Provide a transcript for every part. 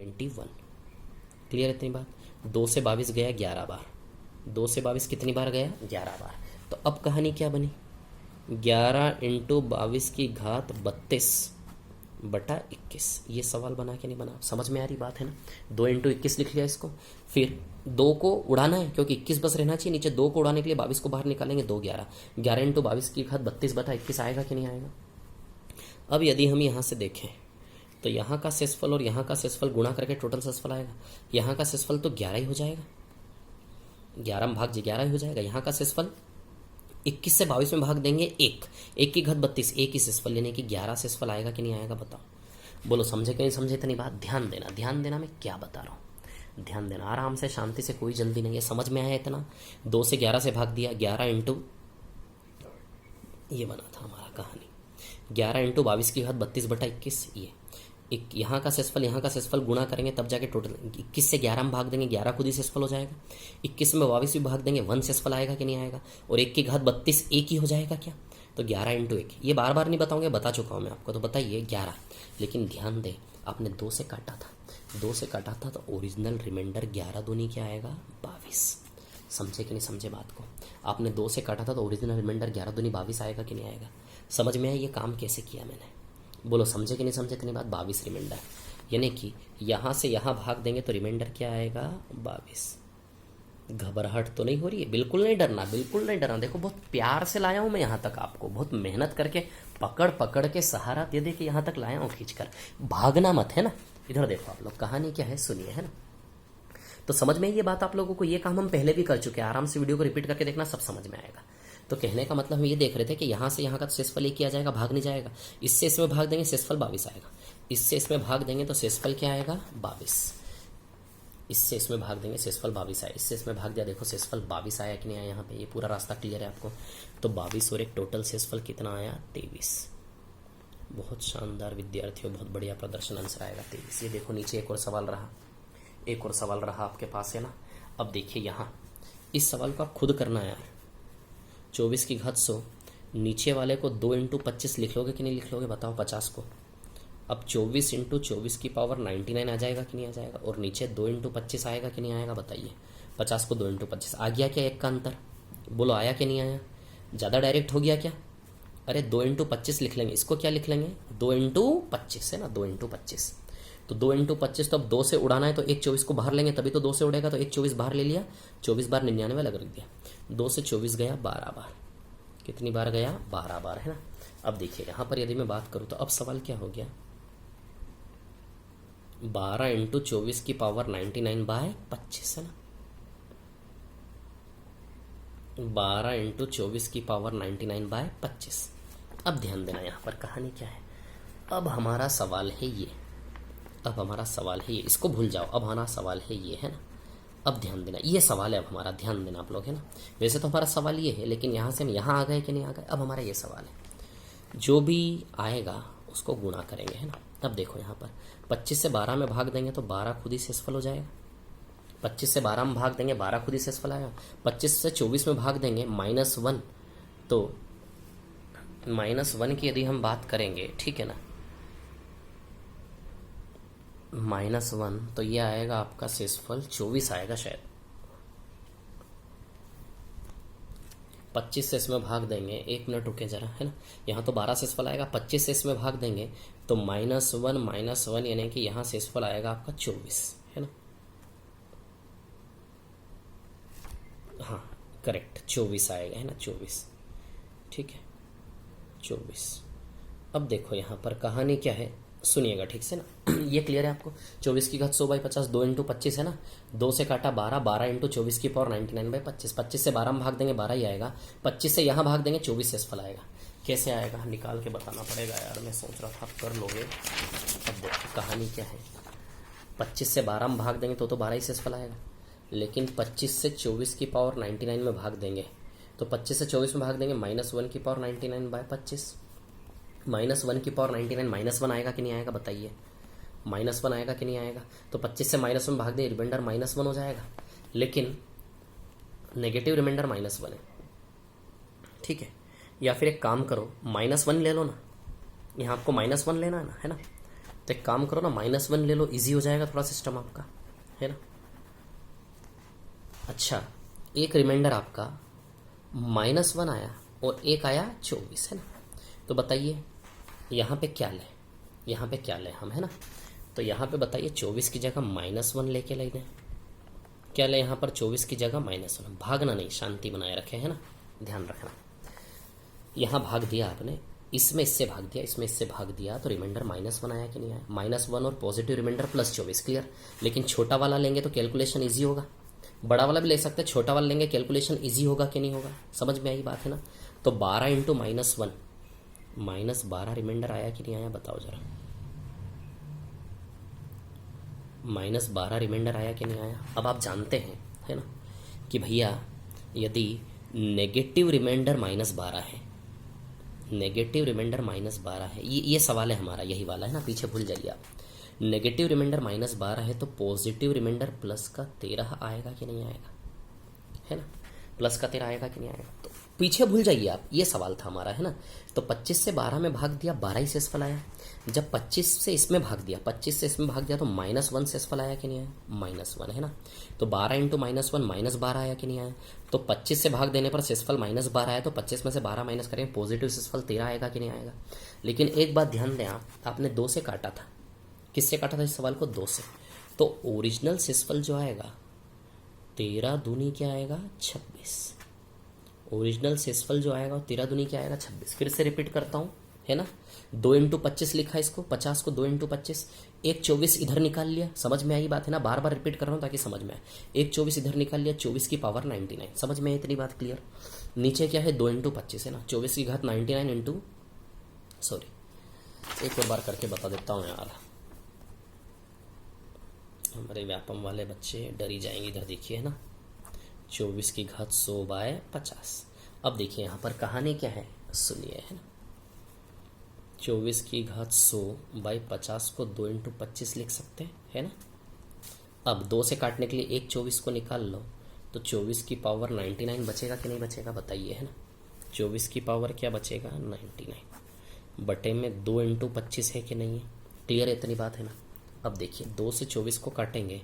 21। Clear है इतनी बात। 2 से 22 गया 11 बार। 2 से 22 कितनी बार गया? 11 बार। तो अब कहानी क्या बनी? 11 इंटू 22 की घात 32 बटा 21। ये सवाल बना के नहीं बना? समझ में आ रही बात है ना? 2 इंटू 21 लिख लिया इसको। फिर 2 को उड़ाना है क्योंकि 21 बस रहना चाहिए नीचे। 2 को उड़ाने के लिए 22 को बाहर निकालेंगे। 2 11। 11 इंटू 22 की घात 32 बटा 21 आएगा कि नहीं आएगा? अब यदि हम यहाँ से देखें तो यहाँ का शेषफल और यहाँ का शेषफल गुणा करके टोटल शेषफल आएगा। यहाँ का शेषफल तो 11 ही हो जाएगा। 11 में भाग 11 ही हो जाएगा। यहाँ का शेषफल 21 से 22 में भाग देंगे 1। 1 की घात 32, 1 ही शेषफल यानी कि 11 शेषफल आएगा कि नहीं आएगा? बताओ। बोलो समझे कि नहीं समझे? इतनी बात ध्यान देना। ध्यान देना मैं क्या बता रहा हूँ, ध्यान देना आराम से, शांति से, कोई जल्दी नहीं है। समझ में आया इतना? 2 से 11 से भाग दिया। 11 इंटू, ये बना था हमारा कहानी। 11 इंटू 22 की घात 32 बटा 21। ये एक यहाँ का शेषफल गुणा करेंगे तब जाके टोटल। 21 से 11 में भाग देंगे, 11 खुद ही शेषफल हो जाएगा। 21 में 22 भी भाग देंगे, 1 शेषफल आएगा कि नहीं आएगा? और 1 की घात 32 1 ही हो जाएगा क्या? तो 11 इंटू 1। ये बार बार नहीं बताऊंगे, बता चुका हूँ मैं आपको, तो बताइए 11। लेकिन ध्यान दे, आपने 2 से काटा था, 2 से काटा था तो ओरिजिनल रिमाइंडर 11 दूनी क्या आएगा? 22। समझे कि नहीं समझे बात को? आपने 2 से काटा था तो ओरिजिनल रिमाइंडर 11 दूनी 22 आएगा कि नहीं आएगा? समझ में आया ये काम कैसे किया मैंने? बोलो समझे कि नहीं समझे? इतनी बात। 22 रिमाइंडर यानी कि यहाँ से यहाँ भाग देंगे तो रिमाइंडर क्या आएगा? 22। घबराहट तो नहीं हो रही है? बिल्कुल नहीं डरना, बिल्कुल नहीं डरना। देखो बहुत प्यार से लाया हूँ मैं यहाँ तक आपको, बहुत मेहनत करके पकड़ पकड़ के सहारा दे दे के यहाँ तक लाया हूँ खींचकर। भागना मत, है ना? इधर देखो आप लोग, कहानी क्या है सुनिए, है ना? तो समझ में ये बात आप लोगों को? ये काम हम पहले भी कर चुके हैं, आराम से वीडियो को रिपीट करके देखना, सब समझ में आएगा। तो कहने का मतलब हम ये देख रहे थे कि यहाँ से यहाँ का शेषफल एक किया जाएगा, भाग नहीं जाएगा। इससे इसमें भाग देंगे, शेषफल 22 आएगा। इससे इसमें भाग देंगे तो शेषफल क्या आएगा? 22। इससे इसमें भाग देंगे, शेषफल 22 आया। इससे इसमें भाग दिया, देखो शेषफल 22 आया कि नहीं आया? यहाँ पे ये पूरा रास्ता क्लियर है आपको? तो 22 और एक टोटल शेषफल कितना आया? 23। बहुत शानदार विद्यार्थियों, बहुत बढ़िया प्रदर्शन, आंसर आएगा 23। ये देखो नीचे एक और सवाल रहा, एक और सवाल रहा आपके पास, है ना? अब देखिए यहाँ इस सवाल को आप खुद करना है यार। 24 की घात 100, नीचे वाले को 2 इंटू 25 लिख लोगे कि नहीं लिख लोगे? बताओ 50 को। अब 24 इंटू 24 की पावर 99 आ जाएगा कि नहीं आ जाएगा? और नीचे 2 इंटू 25 आएगा कि नहीं आएगा? बताइए। 50 को 2 इंटू 25 आ गया क्या? एक का अंतर बोलो, आया कि नहीं आया? ज़्यादा डायरेक्ट हो गया क्या? अरे 2 इंटू 25 लिख लेंगे, इसको क्या लिख लेंगे? 2 इंटू 25, है ना? 2 इंटू 25। तो 2 इंटू 25, तो अब 2 से उड़ाना है तो एक 24 को बाहर लेंगे तभी तो 2 से उड़ेगा। तो एक 24 बाहर ले लिया, 24 बार 99 अलग रख दिया। 2 से 24 गया 12 बार। कितनी बार गया? 12 बार, है ना? अब देखिए यहाँ पर यदि मैं बात करूँ तो अब सवाल क्या हो गया? 12 इंटू 24 की पावर 99 बाय 25, है ना? 12 इंटू 24 की पावर 99 बाय 25। अब ध्यान देना यहाँ पर कहानी क्या है। अब हमारा सवाल है ये, अब हमारा सवाल है ये, इसको भूल जाओ। अब हमारा सवाल है ये, है ना? अब ध्यान देना, ये सवाल है अब हमारा, ध्यान देना आप लोग, है ना? वैसे तो हमारा सवाल ये है, लेकिन यहाँ से हम यहाँ आ गए कि नहीं आ गए? अब हमारा ये सवाल है, जो भी आएगा उसको गुणा करेंगे, है ना? अब देखो यहाँ पर 25 से 12 में भाग देंगे तो 12 खुद ही शेषफल हो जाएगा। 25 से 12 में भाग देंगे, 12 खुद ही शेषफल आएगा। 25 से 24 में भाग देंगे, -1, तो -1 की यदि हम बात करेंगे, ठीक है ना? -1 तो ये आएगा आपका शेषफल 24 आएगा शायद। 25 से इसमें भाग देंगे, 1 मिनट रुके जरा, है ना? यहाँ तो 12 शेषफल आएगा, 25 से इसमें भाग देंगे तो -1 यानी कि यहाँ शेषफल आएगा आपका 24, है ना? हाँ करेक्ट, 24 आएगा, है ना? 24, ठीक है 24। अब देखो यहाँ पर कहानी क्या है, सुनिएगा ठीक से ना। ये क्लियर है आपको? 24 की घात 100 बाई 50, 2 इंटू 25, है ना? 2 से काटा 12, 12 इंटू 24 की पावर 99 बाई 25। 25 से 12 में भाग देंगे 12 ही आएगा। 25 से यहाँ भाग देंगे 24 शेषफल आएगा। कैसे आएगा निकाल के बताना पड़ेगा यार, मैं सोच रहा था आप कर लोगे। अब देखो कहानी क्या है, 25 से 12 में भाग देंगे तो 12 ही शेषफल आएगा। लेकिन 25 से 24 की पावर 99 में भाग देंगे तो 25 से 24 में भाग देंगे -1 की पावर 99 बाय 25। -1 की पावर 99, -1 आएगा कि नहीं आएगा? बताइए। -1 आएगा कि नहीं आएगा? तो 25 से -1 भाग दें, रिमाइंडर -1 हो जाएगा। लेकिन नेगेटिव रिमाइंडर -1 है, ठीक है? या फिर एक काम करो, -1 ले लो ना, यहाँ आपको -1 लेना है ना, है ना? तो एक काम करो ना, -1 ले लो, इजी हो जाएगा थोड़ा सिस्टम आपका, है ना। अच्छा, एक रिमाइंडर आपका -1 आया और एक आया 24, है ना। तो बताइए यहाँ पे क्या लें, यहाँ पे क्या लें हम, है ना। तो यहाँ पे बताइए 24 की जगह -1 लेके ले लें। क्या लें यहाँ पर, 24 की जगह -1। भागना नहीं, शांति बनाए रखें, है ना, ध्यान रखना। यहाँ भाग दिया आपने, इसमें इससे भाग दिया, इसमें इससे भाग दिया, तो रिमाइंडर -1 आया कि नहीं आया। -1 और पॉजिटिव रिमाइंडर +24, क्लियर। लेकिन छोटा वाला लेंगे तो कैलकुलेशन ईजी होगा, बड़ा वाला भी ले सकते हैं, छोटा वाला लेंगे कैलकुलेशन ईजी होगा कि नहीं होगा, समझ में आई बात, है ना। तो 12 इंटू -1, -12 रिमाइंडर आया कि नहीं आया, बताओ जरा। -12 रिमाइंडर आया कि नहीं आया। अब आप जानते हैं, है ना, कि भैया यदि नेगेटिव रिमाइंडर -12 है, नेगेटिव रिमाइंडर -12 है, ये सवाल है हमारा, यही वाला है ना, पीछे भूल जाइए आप। नेगेटिव रिमाइंडर -12 है तो पॉजिटिव रिमाइंडर +13 आएगा कि नहीं आएगा, है ना, +13 आएगा कि नहीं आएगा। तो पीछे भूल जाइए आप, ये सवाल था हमारा, है ना। तो 25 से 12 में भाग दिया, 12 ही शेषफल आया। जब 25 से इसमें भाग दिया, 25 से इसमें भाग दिया तो -1 शेषफल आया कि नहीं आया, -1, है ना। तो 12 इंटू -1 -12 आया कि नहीं आया। तो 25 से भाग देने पर शेषफल -12 आया, तो 25 में से 12 माइनस करें, पॉजिटिव शेषफल 13 आएगा कि नहीं आएगा। लेकिन एक बात ध्यान दें आप, आपने 2 से काटा था, किससे काटा था इस सवाल को, 2 से। तो ओरिजिनल शेषफल जो आएगा 13 दूनी क्या आएगा, 26। ओरिजिनल शेषफल जो आएगा 13 दूनी क्या आएगा, 26। फिर से रिपीट करता हूँ, है ना। 2 इंटू 25 लिखा इसको, 50 को 2 इंटू 25, एक 24 इधर निकाल लिया, समझ में आई बात, है ना। बार बार रिपीट कर रहा हूँ ताकि समझ में आए। एक 24 इधर निकाल लिया, 24 की पावर 99, समझ में आई इतनी बात, क्लियर। नीचे क्या है, 2 इंटू 25, है ना, 24 की घात 99 इंटू, सॉरी एक और बार करके बता देता हूँ यार, हमारे व्यापम वाले बच्चे डर ही जाएंगे। इधर देखिए, है ना, 24 की घात 100/50। अब देखिए यहाँ पर कहानी क्या है, सुनिए, है ना। 24 की घात 100/50 को 2 इंटू 25 लिख सकते हैं, है ना। अब 2 से काटने के लिए एक 24 को निकाल लो, तो 24 की पावर 99 बचेगा कि नहीं बचेगा, बताइए, है ना। 24 की पावर क्या बचेगा, 99 बटे में 2 इंटू 25 है कि नहीं है, क्लियर है इतनी बात, है ना। अब देखिए 2 से 24 को काटेंगे,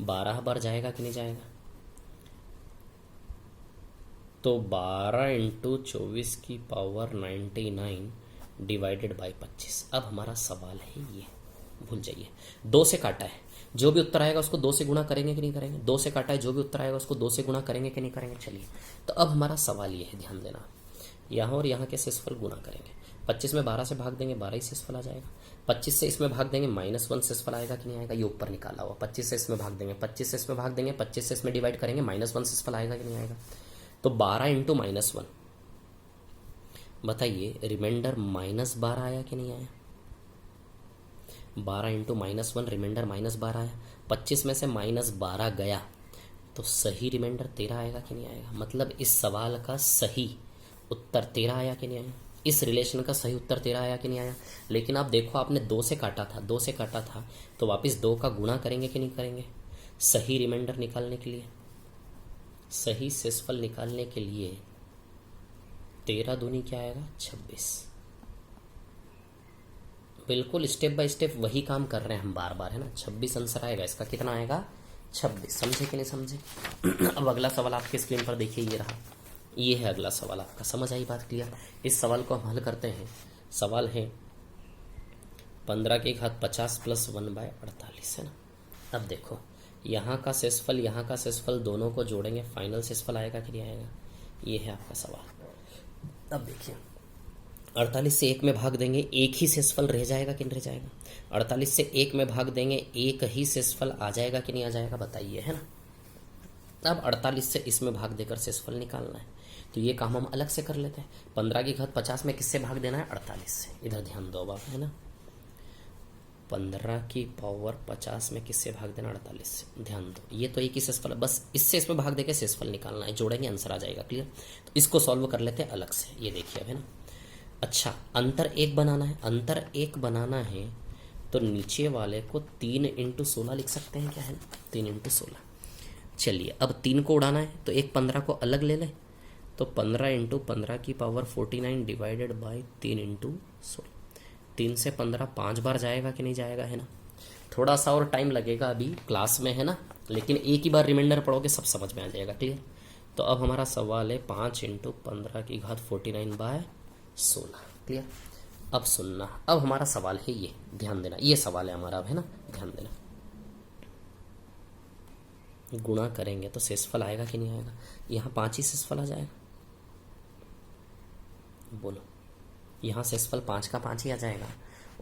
12 बार जाएगा कि नहीं जाएगा। तो 12 इंटू 24 की पावर 99 डिवाइडेड बाई 25। अब हमारा सवाल है ये, भूल जाइए, 2 से काटा है, जो भी उत्तर आएगा उसको 2 से गुणा करेंगे कि नहीं करेंगे। 2 से काटा है, जो भी उत्तर आएगा उसको 2 से गुणा करेंगे कि नहीं करेंगे। चलिए, तो अब हमारा सवाल ये है, ध्यान देना, यहाँ और यहाँ के शेषफल गुणा करेंगे। 25 में 12 से भाग देंगे, 12 ही शेषफल आ जाएगा। 25 से इसमें भाग देंगे, -1 शेषफल आएगा कि नहीं आएगा, ये ऊपर निकाला हुआ। 25 से इसमें भाग देंगे, 25 से इसमें भाग देंगे, 25 से इसमें डिवाइड करेंगे, -1 शेषफल आएगा कि नहीं आएगा। तो 12 इंटू -1, बताइए रिमाइंडर -12 आया कि नहीं आया। 12 इंटू -1 रिमाइंडर -12 आया। 25 में से -12 गया तो सही रिमाइंडर 13 आएगा कि नहीं आएगा। मतलब इस सवाल का सही उत्तर 13 आया कि नहीं आया, इस रिलेशन का सही उत्तर 13 आया कि नहीं आया। लेकिन आप देखो, आपने 2 से काटा था, 2 से काटा था, तो वापस 2 का गुणा करेंगे कि नहीं करेंगे, सही रिमाइंडर निकालने के लिए, सही शेषफल निकालने के लिए। 13 दूनी क्या आएगा, 26। बिल्कुल स्टेप बाय स्टेप वही काम कर रहे हैं हम बार बार, है ना। 26 आंसर आएगा इसका, कितना आएगा, 26। समझे कि नहीं समझे। अब अगला सवाल आपके स्क्रीन पर देखिए, ये रहा, ये है अगला सवाल आपका, समझ आई बात, क्लियर। इस सवाल को हम हल करते हैं। सवाल है 15 की घात 50 + 1/48, है ना। अब देखो, यहाँ का शेषफल, यहाँ का शेषफल दोनों को जोड़ेंगे, फाइनल शेषफल आएगा कि नहीं आएगा, ये है आपका सवाल। अब देखिए, 48 से 1 में भाग देंगे, एक ही शेषफल रह जाएगा कि नहीं रह जाएगा। 48 से 1 में भाग देंगे, एक ही शेषफल आ जाएगा कि नहीं आ जाएगा, बताइए, है ना। अब 48 से इसमें भाग देकर शेषफल निकालना है, तो ये काम हम अलग से कर लेते हैं। 15 की घात 50 में किससे भाग देना है, 48 से। इधर ध्यान दो बाप, है ना। 15 की पावर 50 में किससे भाग देना, 48 से। ध्यान दो, ये तो एक ही शेषफल है, बस इससे इसमें भाग देकर शेषफल निकालना है, जोड़ेंगे आंसर आ जाएगा, क्लियर। तो इसको सॉल्व कर लेते हैं अलग से, ये देखिए अब, है ना। अच्छा, अंतर 1 बनाना है, अंतर 1 बनाना है तो नीचे वाले को 3 इंटू 16 लिख सकते हैं, क्या है, 3 इंटू 16। चलिए, अब 3 को उड़ाना है तो एक 15 को अलग ले लें, तो 15 इंटू 15 की पावर 49 डिवाइडेड बाई 3 इंटू 16। 3 से 15 5 बार जाएगा कि नहीं जाएगा, है ना। थोड़ा सा और टाइम लगेगा अभी क्लास में, है ना, लेकिन एक ही बार रिमाइंडर पढ़ोगे सब समझ में आ जाएगा। क्लियर। तो अब हमारा सवाल है 5 × 15⁻⁴ क्लियर। अब सुनना, अब हमारा सवाल है ये, ध्यान देना, ये सवाल है हमारा अब, है ना, ध्यान देना। गुणा करेंगे तो शेषफल आएगा कि नहीं आएगा, यहाँ 5 ही शेषफल आ जाएगा, बोलो। यहाँ शेषफल 5 का 5 ही आ जाएगा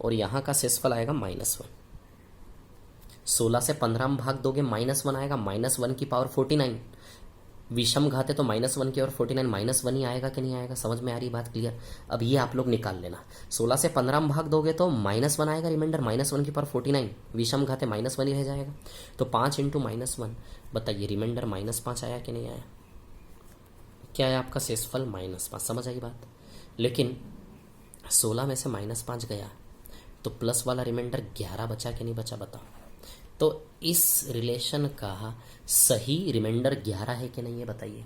और यहाँ का शेषफल आएगा -1। 16 से 15 में भाग दोगे -1 आएगा, -1 की पावर 49, विषम घात है तो -1 की और 49 -1 ही आएगा कि नहीं आएगा, समझ में आ रही बात। क्लियर। अब ये आप लोग निकाल लेना, 16 से 15 में भाग दोगे तो -1 आएगा, रिमाइंडर -1 की पावर 49, विषम घात है -1 ही रह जाएगा। तो 5 × -1, बताइए रिमाइंडर -5 आया कि नहीं आया, क्या है आपका शेषफल -5, समझ आई बात। लेकिन 16 में से -5 गया तो प्लस वाला रिमाइंडर 11 बचा कि नहीं बचा, बताओ। तो इस रिलेशन का सही रिमाइंडर 11 है कि नहीं, ये बताइए।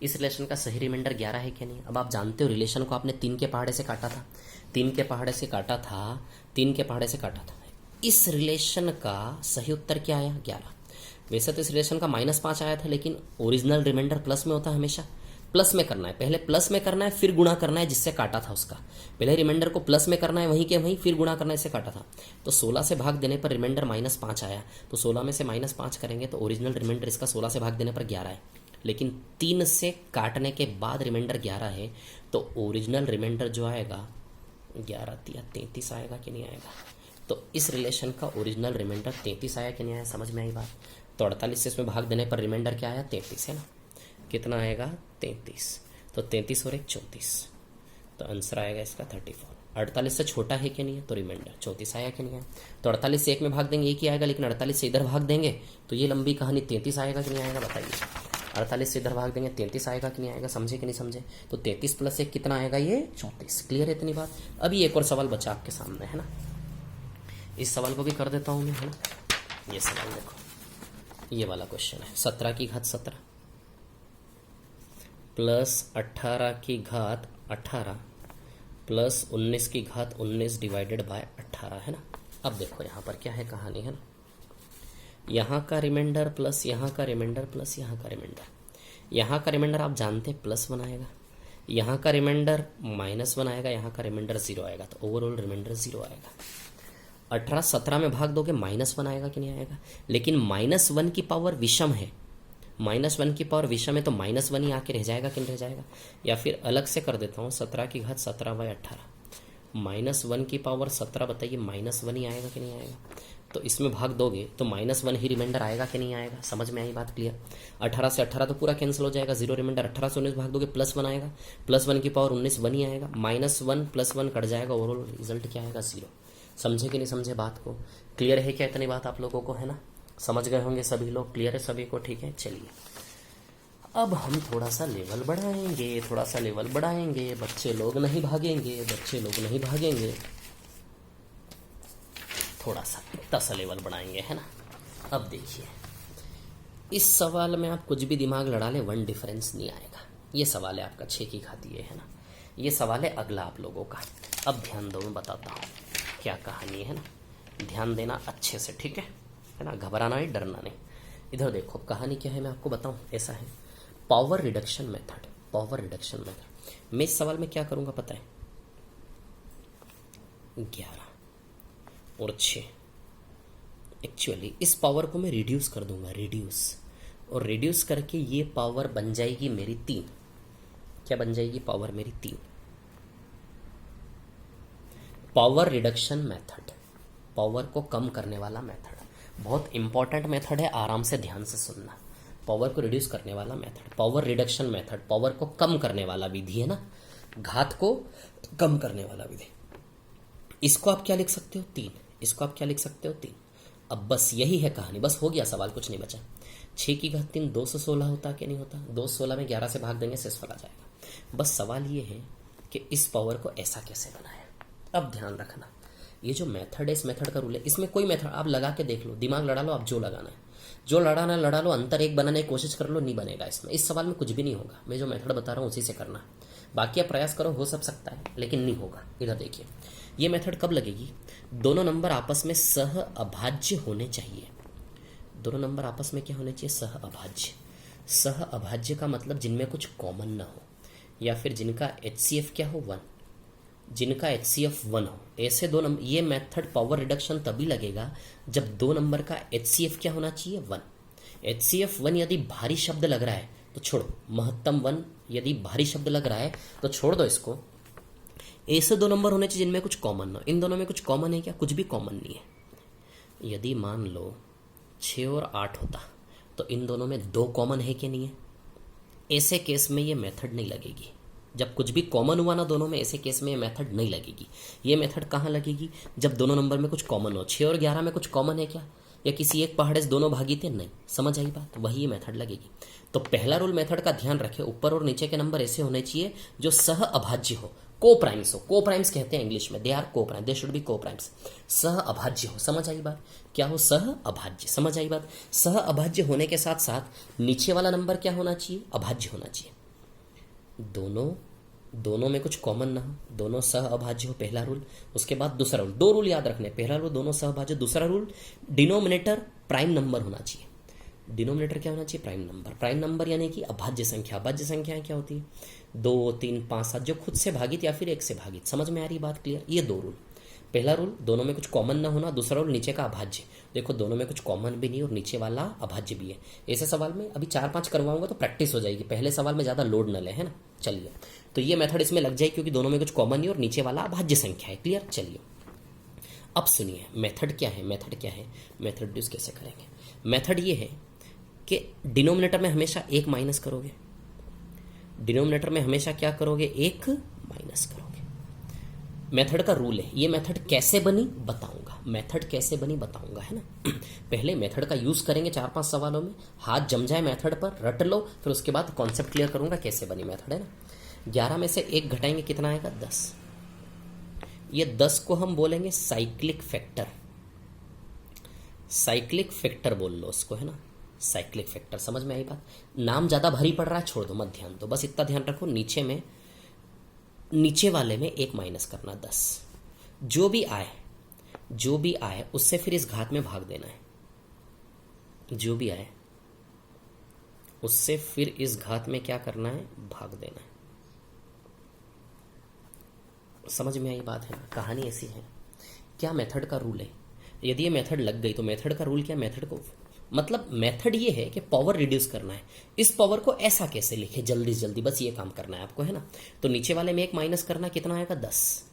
इस रिलेशन का सही रिमाइंडर 11 है कि नहीं। अब आप जानते हो रिलेशन को आपने 3 के पहाड़े से काटा था, 3 के पहाड़े से काटा था, 3 के पहाड़े से काटा था। इस रिलेशन का सही उत्तर क्या आया, 11। वैसे तो इस रिलेशन का -5 आया था, लेकिन ओरिजिनल रिमाइंडर प्लस में होता है हमेशा, प्लस में करना है, पहले प्लस में करना है फिर गुणा करना है जिससे काटा था उसका, पहले रिमाइंडर को प्लस में करना है वहीं के वहीं, फिर गुणा करना है इससे काटा था। तो 16 से भाग देने पर रिमाइंडर -5 आया, तो 16 में से -5 करेंगे तो ओरिजिनल रिमाइंडर इसका 16 से भाग देने पर 11 है, लेकिन 3 से काटने के बाद रिमाइंडर 11 है, तो ओरिजिनल रिमाइंडर जो आएगा 11 × 33 आएगा कि नहीं आएगा। तो इस रिलेशन का ओरिजिनल रिमाइंडर 33 आया कि नहीं आया, समझ में आई बात। तो 48 से इसमें भाग देने पर रिमाइंडर क्या आया, 33 है ना, कितना आएगा 33, तो 33 और 1 34, तो आंसर आएगा इसका 34। 48 से छोटा है कि नहीं है, तो रिमाइंडर 34 आया कि नहीं है। तो 48 से 1 में भाग देंगे 1 ही आएगा, लेकिन 48 से इधर भाग देंगे तो ये लंबी कहानी 33 आएगा कि नहीं आएगा, बताइए। 48 से इधर भाग देंगे 33 आएगा कि नहीं आएगा, समझे कि नहीं समझे। तो 33 + 1 कितना आएगा, ये 34। क्लियर है इतनी बात। अभी एक और सवाल बचा आपके सामने, है ना, इस सवाल को भी कर देता हूँ मैं, है ना। ये सवाल देखो, ये वाला क्वेश्चन है, 17 की घात 17 + 18 की घात 18 + 19 की घात 19 डिवाइडेड बाय 18, है ना। अब देखो यहाँ पर क्या है कहानी, है ना, यहाँ का रिमाइंडर प्लस यहाँ का रिमाइंडर प्लस यहाँ का रिमाइंडर, यहाँ का रिमाइंडर आप जानते हैं +1 आएगा, यहाँ का रिमाइंडर -1 आएगा, यहाँ का रिमाइंडर 0 आएगा, तो ओवरऑल रिमाइंडर 0 आएगा। 18 17 में भाग दोगे -1 आएगा कि नहीं आएगा, लेकिन -1 की पावर विषम है, -1 की पावर विषम है तो -1 ही आके रह जाएगा कि नहीं रह जाएगा। या फिर अलग से कर देता हूँ, 17 की घात 17/18, -1 की पावर 17, बताइए -1 ही आएगा कि नहीं आएगा। तो इसमें भाग दोगे तो -1 ही रिमाइंडर आएगा कि नहीं आएगा, समझ में आई बात। क्लियर। 18 से 18 तो पूरा कैंसिल हो जाएगा, 0 रिमाइंडर। 18 से 19 भाग दोगे +1 आएगा, +1 की पावर 19 1 ही आएगा, -1 +1 कट जाएगा, ओवरऑल रिजल्ट क्या आएगा 0। समझे कि नहीं समझे बात को। क्लियर है क्या इतनी बात आप लोगों को, है ना, समझ गए होंगे सभी लोग। क्लियर है सभी को, ठीक है। चलिए अब हम थोड़ा सा लेवल बढ़ाएंगे, थोड़ा सा लेवल बढ़ाएंगे, बच्चे लोग नहीं भागेंगे, बच्चे लोग नहीं भागेंगे, थोड़ा सा इतना सा लेवल बढ़ाएंगे, है ना। अब देखिए इस सवाल में आप कुछ भी दिमाग लड़ा ले 1 डिफरेंस नहीं आएगा। ये सवाल है आपका 6 की घात ये, है ना। ये सवाल है अगला आप लोगों का। अब ध्यान दो, मैं बताता हूँ क्या कहानी है ना, ध्यान देना अच्छे से, ठीक है ना, घबराना नहीं, डरना नहीं। इधर देखो कहानी क्या है, मैं आपको बताऊँ। ऐसा है power reduction method, power reduction method. मैं इस सवाल में क्या करूँगा पता है, 11 और 6, एक्चुअली इस पावर को मैं रिड्यूस कर दूंगा, रिड्यूस, और रिड्यूस करके ये पावर बन जाएगी मेरी 3। क्या बन जाएगी पावर मेरी 3। पावर रिडक्शन मेथड, पावर को कम करने वाला मेथड, बहुत इंपॉर्टेंट मेथड है, आराम से ध्यान से सुनना। पावर को रिड्यूस करने वाला method, power reduction method, power को कम करने वाला विधि, है ना, घात को कम करने वाला विधि। इसको आप क्या लिख सकते हो 3, इसको आप क्या लिख सकते हो 3। अब बस यही है कहानी, बस हो गया सवाल, कुछ नहीं बचा। 6 की घात 3 216 होता कि नहीं होता, 216 में 11 से भाग देंगे शेषफल आ जाएगा। बस सवाल ये है कि इस पावर को ऐसा कैसे बनाया। अब ध्यान रखना, ये जो मेथड है, इस मेथड का रूल है, इसमें कोई मेथड आप लगा के देख लो, दिमाग लड़ा लो, आप जो लगाना है, जो लड़ाना है लड़ा लो, अंतर एक बनाने की कोशिश कर लो, नहीं बनेगा इसमें। इस सवाल में कुछ भी नहीं होगा, मैं जो मेथड बता रहा हूँ उसी से करना है, बाकी आप प्रयास करो, हो सब सकता है लेकिन नहीं होगा। इधर देखिए ये मेथड कब लगेगी? दोनों नंबर आपस में सह अभाज्य होने चाहिए। दोनों नंबर आपस में क्या होने चाहिए? सह अभाज्य। सह अभाज्य का मतलब जिनमें कुछ कॉमन ना हो, या फिर जिनका HCF क्या हो? 1। जिनका HCF 1 हो, ऐसे दो नंबर। ये मेथड पावर रिडक्शन तभी लगेगा जब दो नंबर का HCF क्या होना चाहिए? 1। HCF 1 यदि भारी शब्द लग रहा है तो छोड़ो, महत्तम 1 यदि भारी शब्द लग रहा है तो छोड़ दो इसको। ऐसे दो नंबर होने चाहिए जिनमें कुछ कॉमन ना हो। इन दोनों में कुछ कॉमन है क्या? कुछ भी कॉमन नहीं है। यदि मान लो 6 और 8 होता तो इन दोनों में 2 कॉमन है कि नहीं है? ऐसे केस में ये मेथड नहीं लगेगी। जब कुछ भी कॉमन हुआ ना दोनों में, ऐसे केस में ये मेथड नहीं लगेगी। ये मेथड कहाँ लगेगी? जब दोनों नंबर में कुछ कॉमन हो। 6 और 11 में कुछ कॉमन है क्या? या किसी एक पहाड़े से दोनों भागी थे? नहीं। समझ आई बात? वही ये मेथड लगेगी। तो पहला रूल मेथड का ध्यान रखें, ऊपर और नीचे के नंबर ऐसे होने चाहिए जो सह अभाज्य हो, को प्राइम्स हो। को प्राइम्स कहते हैं इंग्लिश में, दे आर को प्राइम, दे शुड बी को प्राइम्स। सह अभाज्य हो। समझ आई बात? क्या हो? सह अभाज्य। समझ आई बात? सह अभाज्य होने के साथ साथ नीचे वाला नंबर क्या होना चाहिए? अभाज्य होना चाहिए। दोनों में कुछ कॉमन ना हो, दोनों सह अभाज्य हो, पहला रूल। उसके बाद दूसरा रूल, 2 रूल याद रखने। पहला रूल दोनों सह अभाज्य, दूसरा रूल डिनोमिनेटर प्राइम नंबर होना चाहिए। डिनोमिनेटर क्या होना चाहिए? Prime number. प्राइम नंबर यानी कि अभाज्य संख्या। अभाज्य संख्याएं क्या होती है? 2, 3, 5, 7 जो खुद से भागित या फिर एक से भागित। समझ में आ रही बात? क्लियर? ये 2 रूल। पहला रूल दोनों में कुछ कॉमन ना होना, दूसरा रूल नीचे का अभाज्य। देखो दोनों में कुछ कॉमन भी नहीं और नीचे वाला अभाज्य भी है। ऐसे सवाल में अभी 4-5 करवाऊंगा तो प्रैक्टिस हो जाएगी, पहले सवाल में ज़्यादा लोड न ले, है ना। चलिए, तो ये मेथड इसमें लग जाए क्योंकि दोनों में कुछ कॉमन नहीं और नीचे वाला अभाज्य संख्या है। क्लियर? चलिए अब सुनिए, मेथड क्या है? मेथड क्या है? मेथड यूज कैसे करेंगे? मेथड ये है कि डिनोमिनेटर में हमेशा 1 माइनस करोगे। डिनोमिनेटर में हमेशा क्या करोगे? 1 माइनस करोगे। मेथड का रूल है। ये मेथड कैसे बनी बताऊंगा, मेथड कैसे बनी बताऊंगा, है ना। पहले मेथड का यूज करेंगे 4-5 सवालों में, हाथ जम जाए मेथड पर, रट लो, फिर उसके बाद कॉन्सेप्ट क्लियर करूंगा कैसे बनी मेथड, है ना। 11 में से 1 घटाएंगे, कितना आएगा? 10। ये 10 को हम बोलेंगे साइक्लिक फैक्टर। साइक्लिक फैक्टर बोल लो उसको, है ना, साइक्लिक फैक्टर। समझ में आई बात? नाम ज्यादा भारी पड़ रहा है, छोड़ दो, मत ध्यान दो, बस इतना ध्यान रखो, नीचे वाले में 1 माइनस करना, 10। जो भी आए उससे फिर इस घात में भाग देना है। जो भी आए उससे फिर इस घात में क्या करना है? भाग देना है। समझ में आई बात, है ना। कहानी ऐसी है। क्या मेथड का रूल है? यदि ये मेथड लग गई तो मेथड का रूल क्या? मेथड को मतलब मेथड ये है कि पावर रिड्यूस करना है। इस पावर को ऐसा कैसे लिखे? जल्दी से जल्दी, बस ये काम करना है आपको, है ना। तो नीचे वाले में 1 माइनस करना, कितना आएगा? 10।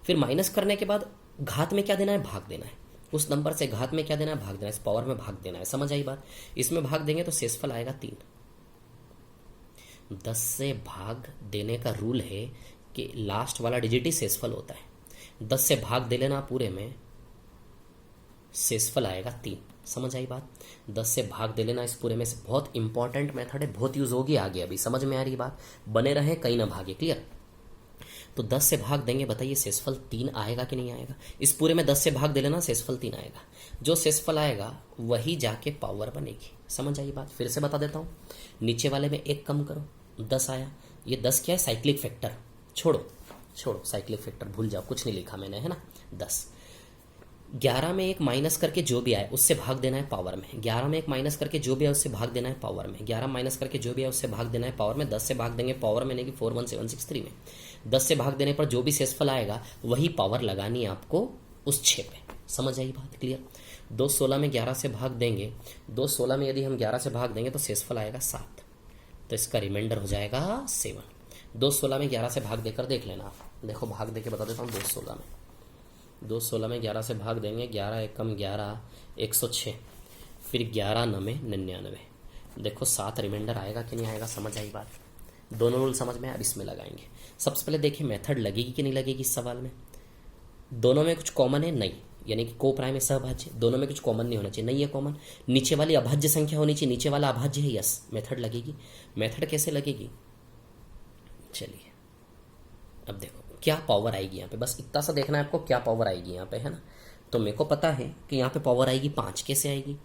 फिर माइनस करने के बाद घात में क्या देना है? भाग देना है। उस नंबर से घात में क्या देना है? भाग देना है। इस पावर में भाग देना है। समझ आई बात? इसमें भाग देंगे तो शेषफल आएगा 3। 10 से भाग देने का रूल है कि लास्ट वाला डिजिट ही शेषफल होता है। 10 से भाग दे लेना पूरे में, शेषफल आएगा 3। समझ आई बात? 10 से भाग दे लेना इस पूरे में से। बहुत इंपॉर्टेंट मेथड है, बहुत यूज होगी आगे। अभी समझ में आ रही बात? बने रहे, कहीं ना भागे। क्लियर? तो 10 से भाग देंगे, बताइए शेषफल 3 आएगा कि नहीं आएगा? इस पूरे में 10 से भाग दे लेना, शेषफल 3 आएगा। जो शेषफल आएगा वही जाके पावर बनेगी। समझ आई बात? फिर से बता देता हूं, नीचे वाले में 1 कम करो, 10 आया। ये 10 क्या है? Cyclic factor. छोड़ो साइक्लिक फैक्टर भूल जाओ, कुछ नहीं लिखा मैंने, है ना। 10। 11 में 1 माइनस करके जो भी आए उससे भाग देना है पावर में। 11 में 1 माइनस करके जो भी आए उससे भाग देना है पावर में। 11 माइनस करके जो भी आए उससे भाग देना है पावर में। 10 से भाग देंगे पावर में, नहीं कि 41763 में। 10 से भाग देने पर जो भी शेषफल आएगा वही पावर लगानी है आपको उस 6 पे। समझ आई बात? क्लियर? 216 में 11 से भाग देंगे, 216 में यदि हम 11 से भाग देंगे तो शेषफल आएगा 7, तो इसका रिमाइंडर हो जाएगा 7। 216 में 11 से भाग देकर देख लेना आप। देखो भाग दे के बता देता हूँ। 216 में 11 से भाग देंगे, 11 एकम 11, 106, फिर 11 9 99। देखो 7 रिमाइंडर आएगा कि नहीं आएगा? समझ आई बात? दोनों रूल समझ में? अब इसमें लगाएंगे। सबसे पहले देखिए मेथड लगेगी कि नहीं लगेगी इस सवाल में। दोनों में कुछ कॉमन है? नहीं, यानी कि को प्राइम है, सहभाज्य। दोनों में कुछ कॉमन नहीं होना चाहिए, नहीं है कॉमन। नीचे वाली अभाज्य संख्या होनी चाहिए, नीचे वाला अभाज्य है, यस, मेथड लगेगी। मेथड कैसे लगेगी? चलिए अब देखो क्या पावर आएगी यहाँ पे, बस इतना सा देखना है आपको, क्या पावर आएगी यहाँ पे, है ना। तो मेरे को पता है कि यहाँ पे पावर आएगी 5। कैसे आएगी?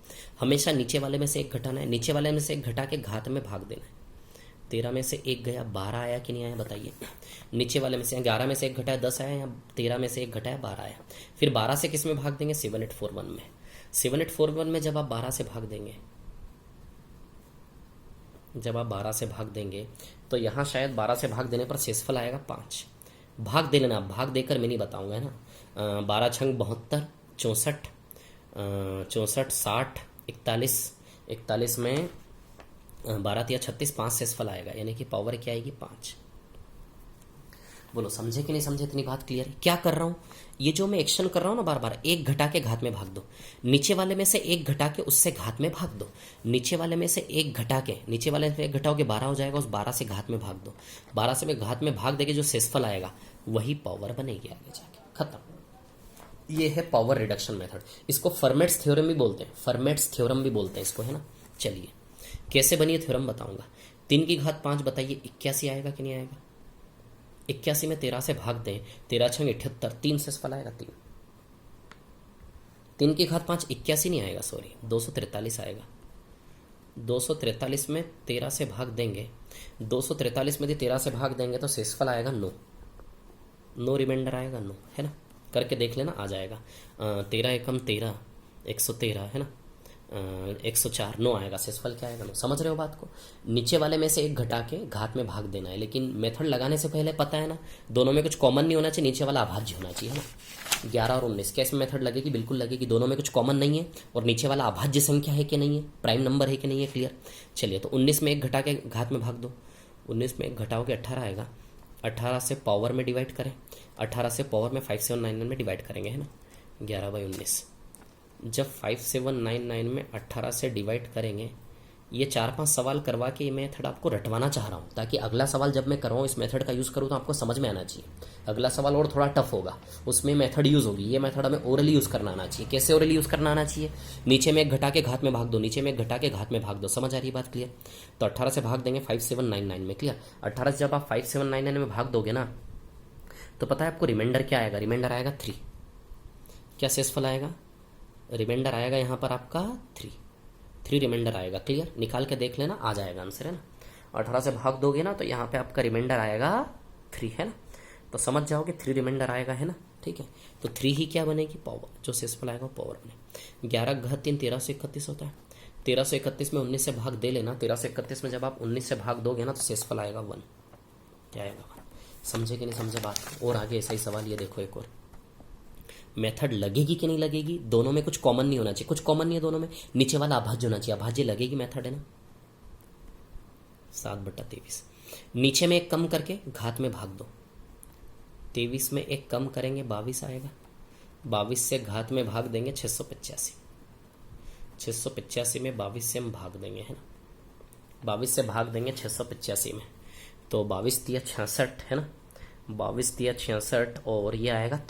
हमेशा नीचे वाले में से 1 घटाना है, नीचे वाले में से 1 घटा के घात में भाग देना है। 13 में से एक गया, 12 आया कि नहीं आया बताइए। नीचे वाले में से 11 में से एक घटाया 10 आया, या 13 में से एक घटाया 12 आया। फिर 12 से किस में भाग देंगे, 7841 में। 7841 में जब आप 12 से भाग देंगे, जब आप 12 से भाग देंगे तो यहाँ शायद 12 से भाग देने पर शेषफल आएगा 5। भाग दे लेना, भाग देकर मैं नहीं बताऊंगा, है ना। 12 छंग 72, 64, 64, 60, 41, 41 में 12 तिया 36, 5 शेषफल आएगा, यानी कि पावर क्या आएगी, 5। बोलो समझे कि नहीं समझे, इतनी बात क्लियर है। क्या कर रहा हूं, ये जो मैं एक्शन कर रहा हूं ना, बार बार एक घटा के घात में भाग दो, नीचे वाले में से एक घटा के उससे घात में भाग दो, नीचे वाले में से एक घटा के, नीचे वाले में एक घटाओगे 12 हो जाएगा, उस 12 से घात में भाग दो, 12 से में घात में भाग देके जो शेषफल आएगा वही पावर बनेगी आगे जाके, खत्म। ये है पावर रिडक्शन मेथड। इसको फर्मेट्स थ्योरम भी बोलते हैं, फर्मेट्स थ्योरम भी बोलते हैं इसको, है ना। चलिए कैसे बनी है थ्योरम बताऊंगा। 3 की घात 5 बताइए 81 आएगा कि नहीं आएगा। 81 में 13 से भाग दें, 13 छंग 78, 3 शेषफल आएगा 3। 3 की घात 5 81 नहीं आएगा, सॉरी 243 आएगा। 243 में 13 से भाग देंगे, 243 में 13 से भाग देंगे तो शेषफल आएगा 9, 9 रिमाइंडर आएगा 9, है ना। करके देख लेना, आ जाएगा। 13 एकम 13, 113, है ना। 104, 9 आएगा, शेषफल क्या आएगा 9। समझ रहे हो बात को। नीचे वाले में से एक घटा के घात में भाग देना है, लेकिन मेथड लगाने से पहले पता है ना, दोनों में कुछ कॉमन नहीं होना चाहिए, नीचे वाला अभाज्य होना चाहिए, है ना। 11 और 19 कैसे मेथड लगेगी, बिल्कुल लगेगी, दोनों में कुछ कॉमन नहीं है और नीचे वाला अभाज्य संख्या है कि नहीं है, प्राइम नंबर है कि नहीं है, क्लियर। चलिए तो 19 में एक घटा के घात में भाग दो, 19 में एक घटाओगे 18 आएगा, 18 से पावर में डिवाइड करें, 18 से पावर में 5799 में डिवाइड करेंगे, है ना। 11/19 जब 5799 में 18 से डिवाइड करेंगे, ये 4-5 सवाल करवा के ये मेथड आपको रटवाना चाह रहा हूँ, ताकि अगला सवाल जब मैं कराऊँ इस मेथड का यूज़ करूँ तो आपको समझ में आना चाहिए। अगला सवाल और थोड़ा टफ होगा, उसमें मेथड यूज़ होगी, ये मेथड हमें ओरली यूज़ करना आना चाहिए। कैसे ओरली यूज़ करना आना चाहिए, नीचे में एक घटा के घात में भाग दो, नीचे में एक घटा के घात में भाग दो, समझ आ रही बात, क्लियर। तो 18 से भाग देंगे 5799 में, क्लियर। 18 से जब आप 5799 में भाग दोगे ना, तो पता है आपको रिमाइंडर क्या आएगा, रिमाइंडर आएगा 3। क्या शेषफल आएगा, रिमाइंडर आएगा यहाँ पर आपका 3 रिमाइंडर आएगा, क्लियर। निकाल के देख लेना, आ जाएगा आंसर, है ना। 18 से भाग दोगे ना तो यहाँ पे आपका रिमाइंडर आएगा 3, है ना। तो समझ जाओगे 3 रिमाइंडर आएगा, है ना, ठीक है। तो 3 ही क्या बनेगी, पावर, जो शेषफल आएगा पावर बने। 11 घात 3 1331 होता है, 1331 में 19 से भाग दे लेना, 1331 में जब आप 19 से भाग दोगे ना तो शेषफल आएगा 1, क्या आएगा 1। समझे कि नहीं समझे बात। और आगे ऐसा ही सवाल, ये देखो एक और। मेथड लगेगी कि नहीं लगेगी, दोनों में कुछ कॉमन नहीं होना चाहिए, कुछ कॉमन नहीं है दोनों में, नीचे वाला अभाज्य होना चाहिए, अभाज्य लगेगी मेथड, है ना। 7/23 नीचे में एक कम करके घात में भाग दो, 23 में एक कम करेंगे 22 आएगा, 22 से घात में भाग देंगे 685, 685 में 22 से हम भाग देंगे, है ना। 22 से भाग देंगे 685 में, तो 22 तिया 66, है ना, 22 तिया 66 और ये आएगा